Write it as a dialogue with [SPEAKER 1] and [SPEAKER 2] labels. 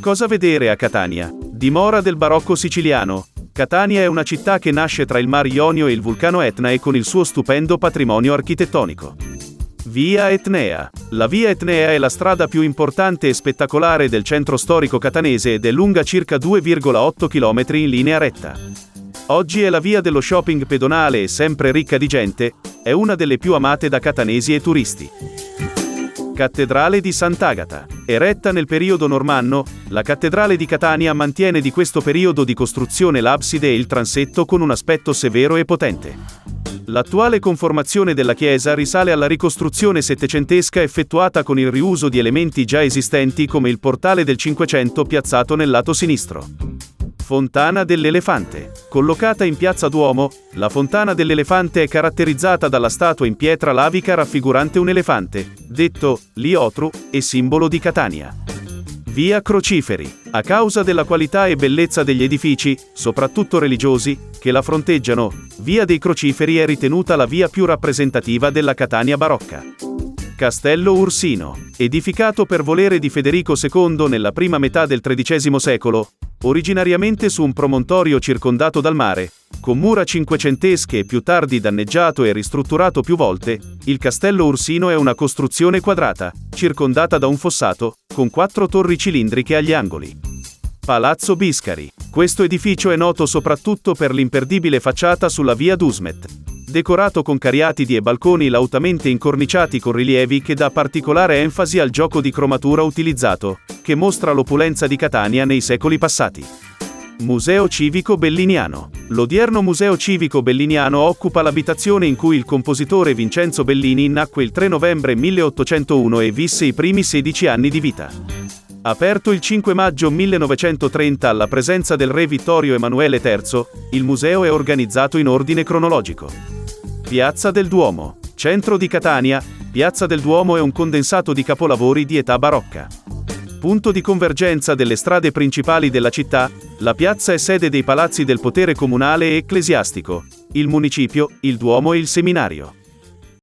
[SPEAKER 1] Cosa vedere a Catania? Dimora del barocco siciliano. Catania è una città che nasce tra il Mar Ionio e il vulcano Etna e con il suo stupendo patrimonio architettonico. Via Etnea. La via Etnea è la strada più importante e spettacolare del centro storico catanese ed è lunga circa 2,8 km in linea retta. Oggi è la via dello shopping pedonale e sempre ricca di gente, è una delle più amate da catanesi e turisti. Cattedrale di Sant'Agata. Eretta nel periodo normanno, la cattedrale di Catania mantiene di questo periodo di costruzione l'abside e il transetto con un aspetto severo e potente. L'attuale conformazione della chiesa risale alla ricostruzione settecentesca effettuata con il riuso di elementi già esistenti come il portale del Cinquecento piazzato nel lato sinistro. Fontana dell'Elefante. Collocata in Piazza Duomo, la Fontana dell'Elefante è caratterizzata dalla statua in pietra lavica raffigurante un elefante, detto Liotru, e simbolo di Catania. Via Crociferi. A causa della qualità e bellezza degli edifici, soprattutto religiosi, che la fronteggiano, Via dei Crociferi è ritenuta la via più rappresentativa della Catania barocca. Castello Ursino. Edificato per volere di Federico II nella prima metà del XIII secolo, originariamente su un promontorio circondato dal mare, con mura cinquecentesche e più tardi danneggiato e ristrutturato più volte, il Castello Ursino è una costruzione quadrata, circondata da un fossato, con 4 torri cilindriche agli angoli. Palazzo Biscari. Questo edificio è noto soprattutto per l'imperdibile facciata sulla via Dusmet, decorato con cariatidi e balconi lautamente incorniciati con rilievi che dà particolare enfasi al gioco di cromatura utilizzato, che mostra l'opulenza di Catania nei secoli passati. Museo Civico Belliniano. L'odierno Museo Civico Belliniano occupa l'abitazione in cui il compositore Vincenzo Bellini nacque il 3 novembre 1801 e visse i primi 16 anni di vita. Aperto il 5 maggio 1930 alla presenza del re Vittorio Emanuele III, il museo è organizzato in ordine cronologico. Piazza del Duomo. Centro di Catania, Piazza del Duomo è un condensato di capolavori di età barocca. Punto di convergenza delle strade principali della città, la piazza è sede dei palazzi del potere comunale e ecclesiastico, il municipio, il Duomo e il seminario.